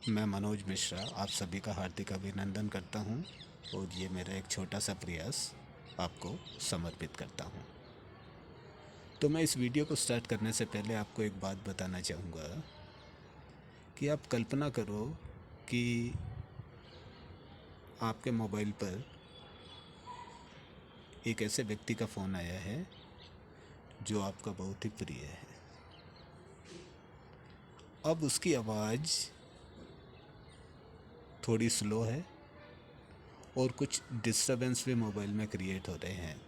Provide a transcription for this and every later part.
मैं मनोज मिश्रा आप सभी का हार्दिक अभिनंदन करता हूं और ये मेरा एक छोटा सा प्रयास आपको समर्पित करता हूं। तो मैं इस वीडियो को स्टार्ट करने से पहले आपको एक बात बताना चाहूँगा कि आप कल्पना करो कि आपके मोबाइल पर एक ऐसे व्यक्ति का फ़ोन आया है जो आपका बहुत ही प्रिय है। अब उसकी आवाज़ थोड़ी स्लो है और कुछ डिस्टरबेंस भी मोबाइल में क्रिएट हो रहे हैं,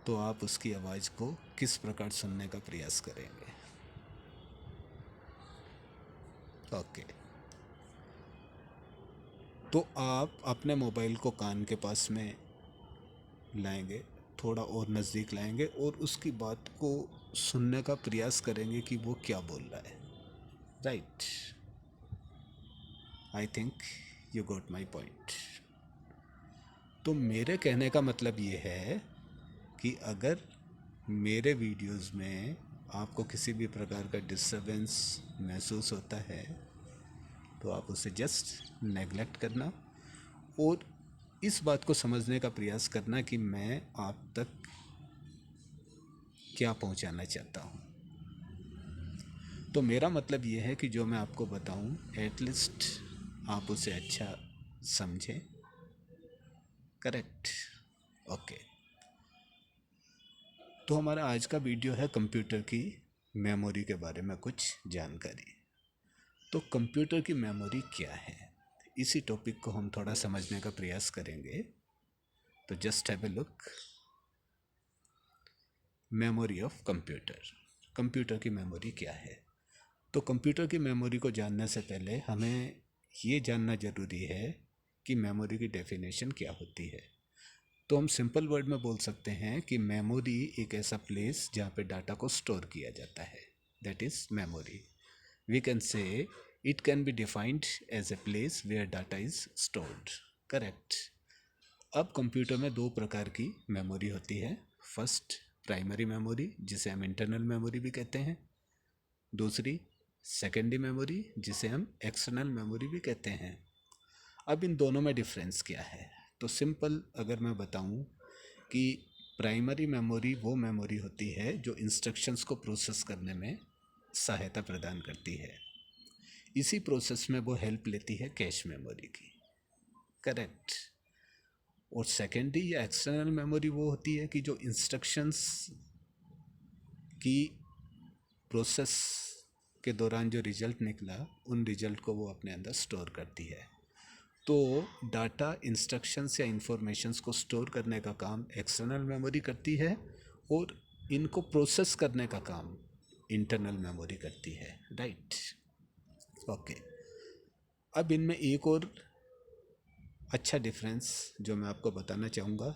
तो आप उसकी आवाज़ को किस प्रकार सुनने का प्रयास करेंगे? ओके, तो आप अपने मोबाइल को कान के पास में लाएंगे, थोड़ा और नज़दीक लाएंगे और उसकी बात को सुनने का प्रयास करेंगे कि वो क्या बोल रहा है। Right, I think you got my point. तो मेरे कहने का मतलब ये है कि अगर मेरे वीडियोस में आपको किसी भी प्रकार का डिस्टरबेंस महसूस होता है तो आप उसे जस्ट नेगलेक्ट करना और इस बात को समझने का प्रयास करना कि मैं आप तक क्या पहुंचाना चाहता हूं। तो मेरा मतलब ये है कि जो मैं आपको बताऊं एटलीस्ट आप उसे अच्छा समझें। Correct, okay. तो हमारा आज का वीडियो है कंप्यूटर की मेमोरी के बारे में कुछ जानकारी। तो कंप्यूटर की मेमोरी क्या है, इसी टॉपिक को हम थोड़ा समझने का प्रयास करेंगे। तो just have a look, memory of computer. Computer की मेमोरी क्या है? तो कंप्यूटर की मेमोरी को जानने से पहले हमें ये जानना ज़रूरी है कि मेमोरी की डेफिनेशन क्या होती है। तो हम सिंपल वर्ड में बोल सकते हैं कि मेमोरी एक ऐसा प्लेस जहाँ पे डाटा को स्टोर किया जाता है, that is memory. We can say it can be defined as a place where data is stored. Correct. अब कंप्यूटर में दो प्रकार की मेमोरी होती है। फर्स्ट, प्राइमरी मेमोरी जिसे हम इंटरनल मेमोरी भी कहते हैं। दूसरी, सेकेंडरी मेमोरी जिसे हम एक्सटर्नल मेमोरी भी कहते हैं। अब इन दोनों में डिफरेंस क्या है? तो सिंपल अगर मैं बताऊं कि प्राइमरी मेमोरी वो मेमोरी होती है जो इंस्ट्रक्शंस को प्रोसेस करने में सहायता प्रदान करती है। इसी प्रोसेस में वो हेल्प लेती है कैश मेमोरी की। करेक्ट। और सेकेंडरी या एक्सटर्नल मेमोरी वो होती है कि जो इंस्ट्रक्शंस की प्रोसेस के दौरान जो रिजल्ट निकला उन रिजल्ट को वो अपने अंदर स्टोर करती है। तो डाटा, इंस्ट्रक्शंस या इंफॉर्मेशंस को स्टोर करने का काम एक्सटर्नल मेमोरी करती है और इनको प्रोसेस करने का काम इंटरनल मेमोरी करती है। Right, okay. अब इनमें एक और अच्छा डिफरेंस जो मैं आपको बताना चाहूँगा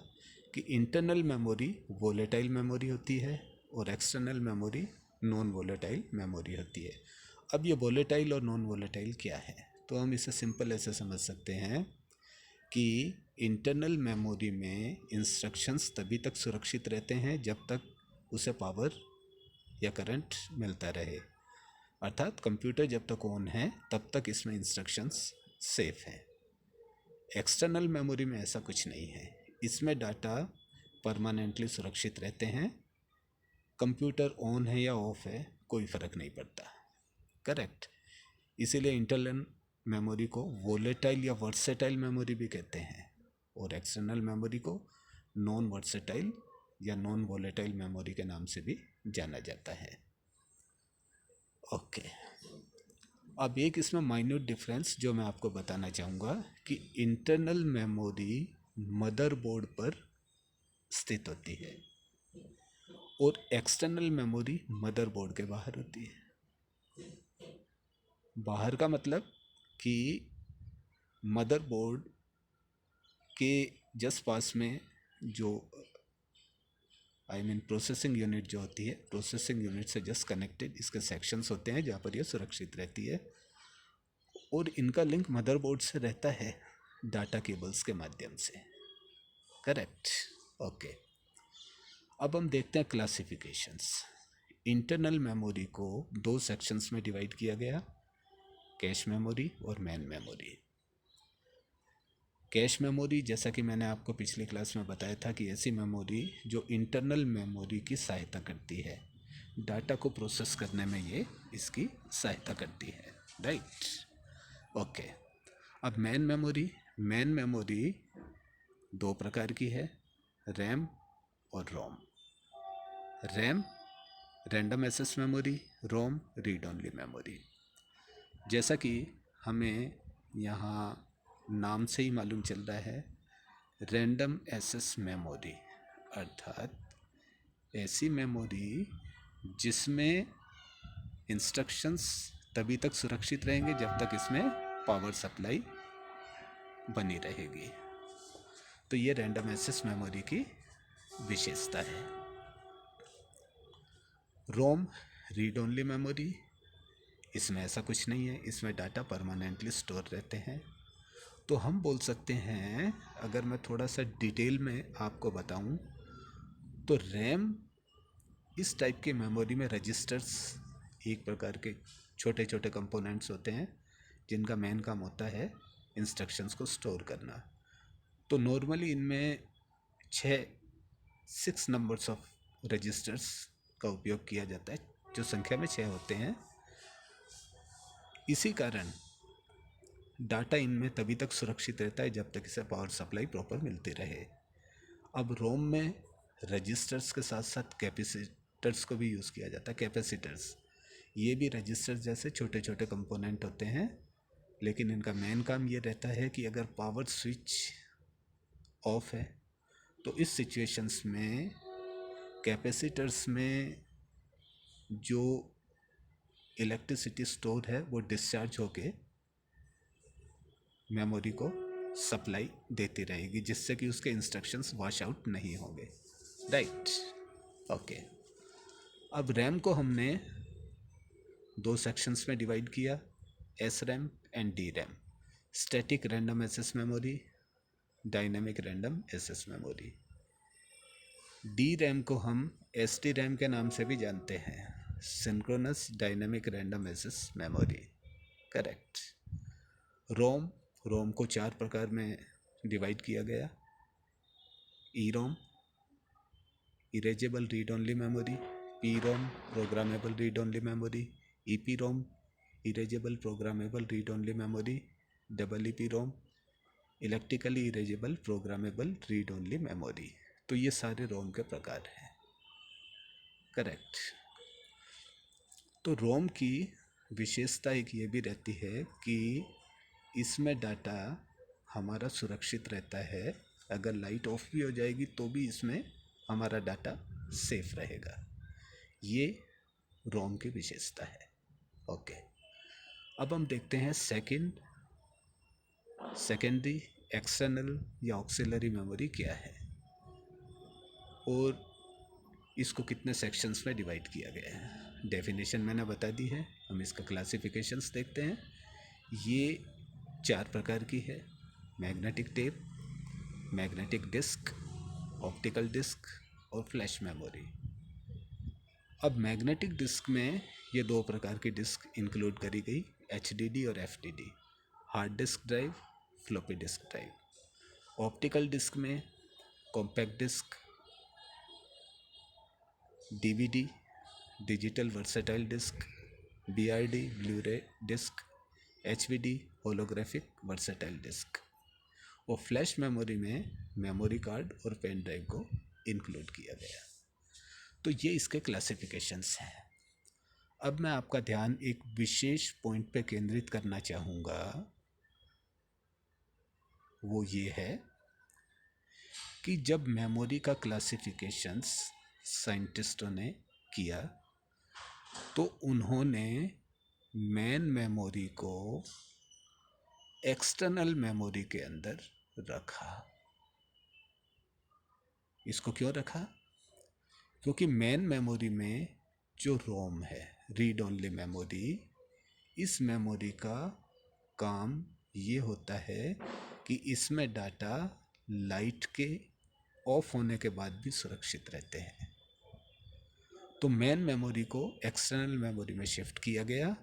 कि इंटरनल मेमोरी वोलेटाइल मेमोरी होती है और external memory non volatile memory होती है। अब ये वोलेटाइल और नॉन वोलेटाइल क्या है? तो हम इसे सिंपल ऐसे समझ सकते हैं कि इंटरनल मेमोरी में इंस्ट्रक्शंस तभी तक सुरक्षित रहते हैं जब तक उसे पावर या करंट मिलता रहे। अर्थात कंप्यूटर जब तक ऑन है तब तक इसमें इंस्ट्रक्शंस सेफ हैं। एक्सटर्नल मेमोरी में ऐसा कुछ नहीं है, इसमें डाटा परमानेंटली सुरक्षित रहते हैं। कंप्यूटर ऑन है या ऑफ है कोई फ़र्क नहीं पड़ता। करेक्ट। इसीलिए इंटरनल मेमोरी को वोलेटाइल या वर्सेटाइल मेमोरी भी कहते हैं और एक्सटर्नल मेमोरी को नॉन वर्सेटाइल या नॉन वोलेटाइल मेमोरी के नाम से भी जाना जाता है। ओके। अब एक इसमें माइन्यूट डिफरेंस जो मैं आपको बताना चाहूँगा कि इंटरनल मेमोरी मदरबोर्ड पर स्थित होती है और एक्सटर्नल मेमोरी मदरबोर्ड के बाहर होती है। बाहर का मतलब कि मदरबोर्ड के जस्ट पास में जो प्रोसेसिंग यूनिट जो होती है, प्रोसेसिंग यूनिट से जस्ट कनेक्टेड इसके सेक्शंस होते हैं जहाँ पर यह सुरक्षित रहती है और इनका लिंक मदरबोर्ड से रहता है डाटा केबल्स के माध्यम से। Correct, okay. अब हम देखते हैं क्लासिफिकेशंस। इंटरनल मेमोरी को दो सेक्शंस में डिवाइड किया गया। कैश मेमोरी और मेन मेमोरी। कैश मेमोरी, जैसा कि मैंने आपको पिछली क्लास में बताया था, कि ऐसी मेमोरी जो इंटरनल मेमोरी की सहायता करती है, डाटा को प्रोसेस करने में ये इसकी सहायता करती है, राइट। ओके। अब मेन मेमोरी दो प्रकार की है, रैम और रोम। RAM random access memory, ROM read only memory. जैसा कि हमें यहाँ नाम से ही मालूम चल रहा है, रैंडम एक्सेस मेमोरी अर्थात ऐसी मेमोरी जिसमें इंस्ट्रक्शंस तभी तक सुरक्षित रहेंगे जब तक इसमें पावर सप्लाई बनी रहेगी। तो ये रैंडम एक्सेस मेमोरी की विशेषता है। रोम रीड ओनली मेमोरी, इसमें ऐसा कुछ नहीं है, इसमें डाटा परमानेंटली स्टोर रहते हैं। तो हम बोल सकते हैं, अगर मैं थोड़ा सा डिटेल में आपको बताऊं, तो रैम इस टाइप की मेमोरी में रजिस्टर्स एक प्रकार के छोटे छोटे कंपोनेंट्स होते हैं जिनका मेन काम होता है इंस्ट्रक्शंस को स्टोर करना। तो नॉर्मली इनमें 6 नंबर्स ऑफ रजिस्टर्स का उपयोग किया जाता है, जो संख्या में 6 होते हैं। इसी कारण डाटा इनमें तभी तक सुरक्षित रहता है जब तक इसे पावर सप्लाई प्रॉपर मिलती रहे। अब रोम में रजिस्टर्स के साथ साथ कैपेसिटर्स को भी यूज़ किया जाता है। कैपेसिटर्स ये भी रजिस्टर्स जैसे छोटे छोटे कंपोनेंट होते हैं, लेकिन इनका मेन काम ये रहता है कि अगर पावर स्विच ऑफ है तो इस सिचुएशंस में कैपेसिटर्स में जो इलेक्ट्रिसिटी स्टोर है वो डिस्चार्ज होके मेमोरी को सप्लाई देती रहेगी, जिससे कि उसके इंस्ट्रक्शंस वॉश आउट नहीं होंगे, राइट। ओके। अब रैम को हमने दो सेक्शंस में डिवाइड किया, S RAM and D RAM. Static random access memory, dynamic random access memory. D RAM को हम एस टी रैम के नाम से भी जानते हैं, synchronous dynamic random access memory, correct. ROM को 4 प्रकार में डिवाइड किया गया, E ROM erasable read only memory, P ROM programmable read only memory, E P ROM erasable programmable read only memory, double E P ROM electrically erasable programmable read only memory. तो ये सारे रोम के प्रकार हैं, correct. तो रोम की विशेषता एक ये भी रहती है कि इसमें डाटा हमारा सुरक्षित रहता है, अगर लाइट ऑफ भी हो जाएगी तो भी इसमें हमारा डाटा सेफ रहेगा। ये रोम की विशेषता है, ओके। अब हम देखते हैं सेकेंडरी एक्सटर्नल या ऑक्सिलरी मेमोरी क्या है और इसको कितने सेक्शंस में डिवाइड किया गया है। डेफिनेशन मैंने बता दी है, हम इसका क्लासिफिकेशंस देखते हैं। ये 4 प्रकार की है, magnetic tape, magnetic disk, optical disk और फ्लैश मेमोरी। अब मैग्नेटिक डिस्क में ये 2 प्रकार की डिस्क इंक्लूड करी गई, HDD और FDD, hard disk drive, floppy disk drive. Optical disc में compact disc, DVD digital versatile disc, BRD blu ray disc, HVD holographic versatile disc. और फ्लैश मेमोरी में मेमोरी कार्ड और पेन ड्राइव को include किया गया। तो ये इसके क्लासिफिकेशंस हैं। अब मैं आपका ध्यान एक विशेष पॉइंट पे केंद्रित करना चाहूँगा, वो ये है कि जब मेमोरी का क्लासिफिकेशंस साइंटिस्टों ने किया तो उन्होंने मेन मेमोरी को एक्सटर्नल मेमोरी के अंदर रखा। इसको क्यों रखा? क्योंकि मेन मेमोरी में जो रोम है, रीड ओनली मेमोरी, इस मेमोरी का काम ये होता है कि इसमें डाटा लाइट के ऑफ होने के बाद भी सुरक्षित रहते हैं। तो मेन मेमोरी को एक्सटर्नल मेमोरी में शिफ्ट किया गया,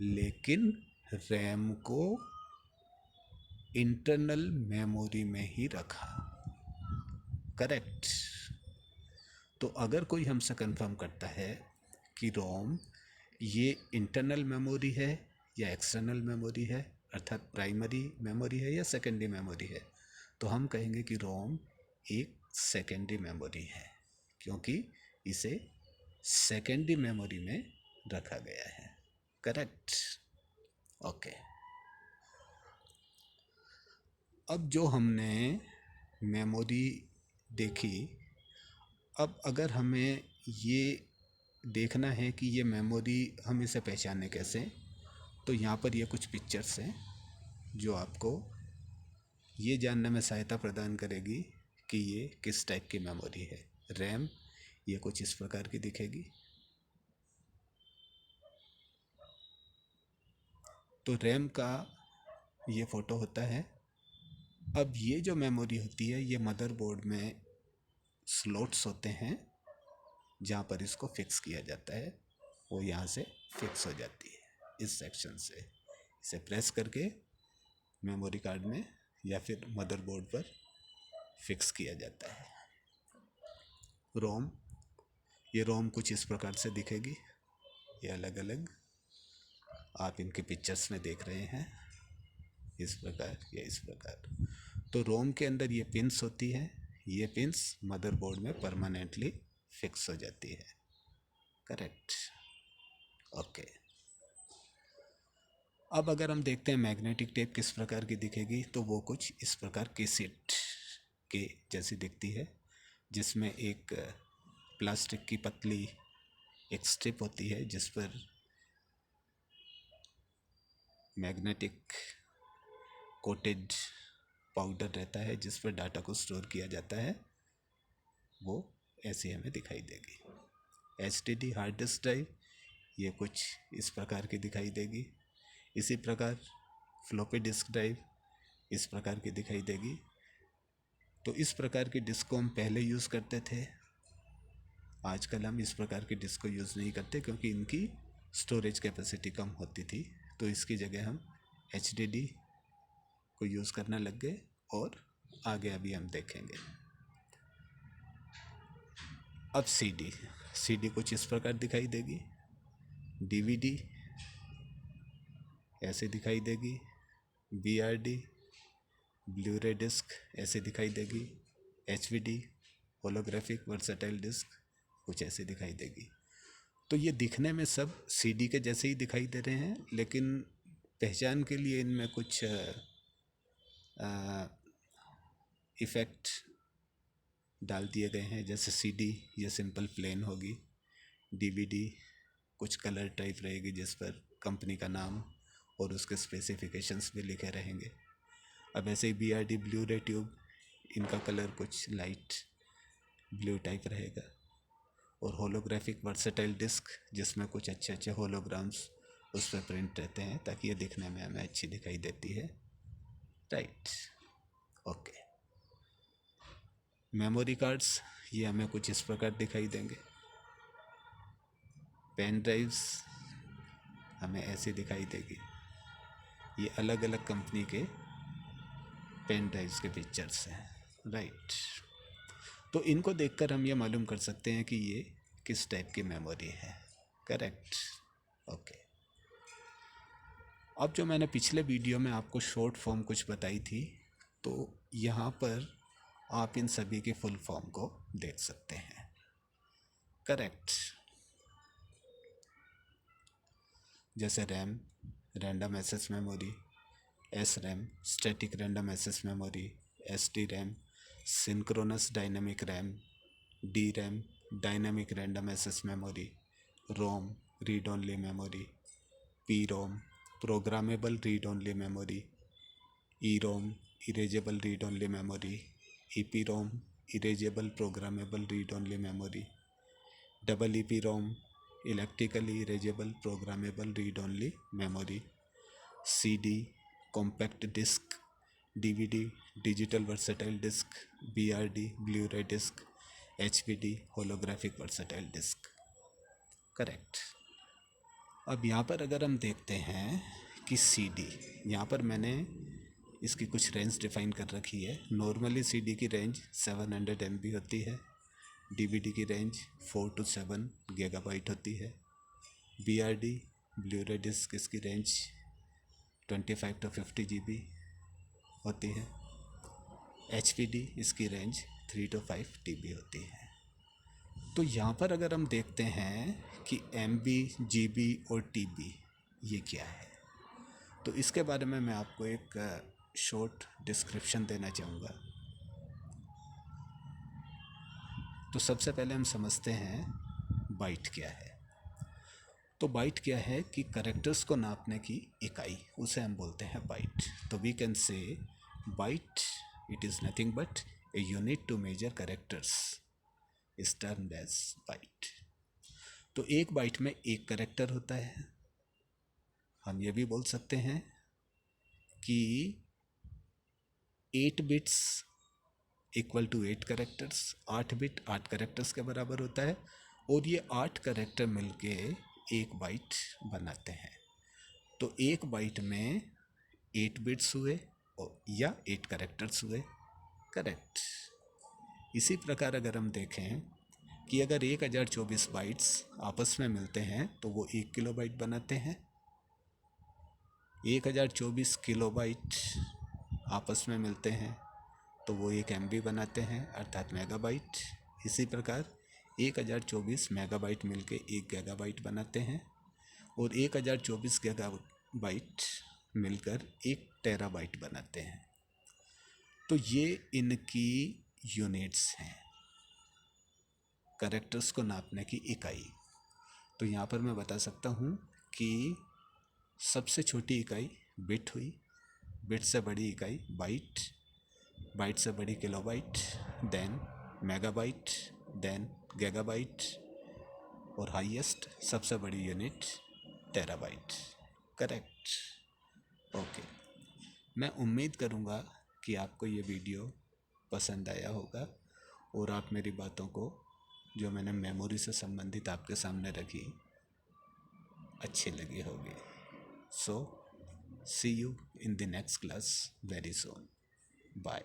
लेकिन रैम को इंटरनल मेमोरी में ही रखा। करेक्ट। तो अगर कोई हमसे कंफर्म करता है कि रोम ये इंटरनल मेमोरी है या एक्सटर्नल मेमोरी है, अर्थात प्राइमरी मेमोरी है या सेकेंडरी मेमोरी है, तो हम कहेंगे कि रोम एक सेकेंडरी मेमोरी है, क्योंकि इसे सेकेंडरी मेमोरी में रखा गया है। करेक्ट। ओके। अब जो हमने मेमोरी देखी, अब अगर हमें ये देखना है कि ये मेमोरी हम इसे पहचाने कैसे, तो यहाँ पर ये कुछ पिक्चर्स हैं जो आपको ये जानने में सहायता प्रदान करेगी कि ये किस टाइप की मेमोरी है। रैम ये कुछ इस प्रकार की दिखेगी। तो रैम का ये फ़ोटो होता है। अब ये जो मेमोरी होती है, ये मदरबोर्ड में स्लॉट्स होते हैं जहाँ पर इसको फिक्स किया जाता है। वो यहाँ से फिक्स हो जाती है इस सेक्शन से। इसे प्रेस करके मेमोरी कार्ड में या फिर मदरबोर्ड पर फिक्स किया जाता है। रोम, ये रोम कुछ इस प्रकार से दिखेगी। ये अलग अलग आप इनके पिक्चर्स में देख रहे हैं, इस प्रकार या इस प्रकार। तो रोम के अंदर ये पिन्स होती हैं। ये पिन्स मदरबोर्ड में परमानेंटली फिक्स हो जाती है। करेक्ट। ओके। अब अगर हम देखते हैं मैग्नेटिक टेप किस प्रकार की दिखेगी, तो वो कुछ इस प्रकार कैसेट के जैसी दिखती है, जिसमें एक प्लास्टिक की पतली एक स्ट्रिप होती है जिस पर मैग्नेटिक कोटेड पाउडर रहता है, जिस पर डाटा को स्टोर किया जाता है। वो ऐसी हमें दिखाई देगी। एचडीडी हार्ड डिस्क ड्राइव ये कुछ इस प्रकार की दिखाई देगी। इसी प्रकार फ्लॉपी डिस्क ड्राइव इस प्रकार की दिखाई देगी। तो इस प्रकार की डिस्क को हम पहले यूज़ करते थे। आजकल हम इस प्रकार की डिस्क को यूज़ नहीं करते, क्योंकि इनकी स्टोरेज कैपेसिटी कम होती थी। तो इसकी जगह हम एचडीडी को यूज़ करना लग गए, और आगे अभी हम देखेंगे। अब सीडी कुछ इस प्रकार दिखाई देगी। डीवीडी ऐसे दिखाई देगी। बीआरडी ब्लू-रे डिस्क ऐसे दिखाई देगी। एचवीडी होलोग्राफिक वर्सेटाइल डिस्क कुछ ऐसे दिखाई देगी। तो ये दिखने में सब सीडी के जैसे ही दिखाई दे रहे हैं, लेकिन पहचान के लिए इनमें कुछ इफ़ेक्ट डाल दिए गए हैं। जैसे सीडी ये सिंपल प्लेन होगी, डीवीडी कुछ कलर टाइप रहेगी जिस पर कंपनी का नाम और उसके स्पेसिफिकेशंस भी लिखे रहेंगे। अब ऐसे ही बीआरडी ब्लू-रे ट्यूब, इनका कलर कुछ लाइट ब्लू टाइप रहेगा। और होलोग्राफिक वर्सेटाइल डिस्क जिसमें कुछ अच्छे अच्छे होलोग्राम्स उस पर प्रिंट रहते हैं, ताकि ये दिखने में हमें अच्छी दिखाई देती है। राइट। ओके। मेमोरी कार्ड्स ये हमें कुछ इस प्रकार दिखाई देंगे। पेन ड्राइव्स हमें ऐसे दिखाई देगी। ये अलग अलग कंपनी के पेन ड्राइव्स के पिक्चर्स हैं। राइट। तो इनको देखकर हम ये मालूम कर सकते हैं कि ये किस टाइप की मेमोरी है। करेक्ट। ओके। अब जो मैंने पिछले वीडियो में आपको शॉर्ट फॉर्म कुछ बताई थी, तो यहाँ पर आप इन सभी की फुल फॉर्म को देख सकते हैं। करेक्ट। जैसे RAM random access memory, S RAM static random access memory, S D RAM synchronous dynamic RAM, D RAM dynamic random access memory, ROM read only memory, P ROM programmable read only memory, E ROM erasable read only memory, E P ROM erasable programmable read only memory, double E P ROM electrically erasable programmable read only memory, C D compact disc, DVD digital versatile disc, BRD Blu-ray disc, HVD holographic versatile disc. Correct. अब यहाँ पर अगर हम देखते हैं कि CD, यहाँ पर मैंने इसकी कुछ रेंज डिफाइन कर रखी है। नॉर्मली CD की रेंज 700 MB होती है। DVD की रेंज 4 to 7 गीगाबाइट होती है। BRD ब्लू रे डिस्क, इसकी रेंज 25 to 50 GB होती है। HPD इसकी रेंज 3 to 5 TB होती है। तो यहाँ पर अगर हम देखते हैं कि MB, GB और TB ये क्या है, तो इसके बारे में मैं आपको एक शॉर्ट डिस्क्रिप्शन देना चाहूँगा। तो सबसे पहले हम समझते हैं बाइट क्या है। तो बाइट क्या है कि कैरेक्टर्स को नापने की इकाई, उसे हम बोलते हैं बाइट। तो we can say byte it is nothing but a unit to measure characters is termed as byte. तो एक बाइट में एक कैरेक्टर होता है। हम ये भी बोल सकते हैं कि 8 bits equal to 8 characters, 8 bit 8 characters के बराबर होता है। और ये 8 कैरेक्टर मिलके एक बाइट बनाते हैं। तो एक बाइट में 8 बिट्स हुए या 8 कैरेक्टर्स हुए, करेक्ट। इसी प्रकार अगर हम देखें कि अगर 1024 बाइट्स आपस में मिलते हैं तो वो 1 किलोबाइट बनाते हैं। 1024 किलोबाइट आपस में मिलते हैं तो वो 1 MB बनाते हैं, अर्थात मेगाबाइट। इसी प्रकार 1024 मेगाबाइट मिलके 1 गीगाबाइट बनाते हैं और 1024 गीगाबाइट मिलकर 1 टेराबाइट बनाते हैं। तो ये इनकी यूनिट्स हैं, कैरेक्टर्स को नापने की इकाई। तो यहाँ पर मैं बता सकता हूँ कि सबसे छोटी इकाई बिट हुई, बिट से बड़ी इकाई बाइट, बाइट से बड़ी kilobyte, then megabyte, then gigabyte और हाईएस्ट सबसे बड़ी यूनिट टेराबाइट, करेक्ट। ओके, मैं उम्मीद करूँगा कि आपको ये वीडियो पसंद आया होगा और आप मेरी बातों को, जो मैंने मेमोरी से संबंधित आपके सामने रखी, अच्छी लगी होगी। So see you in the next class very soon, bye.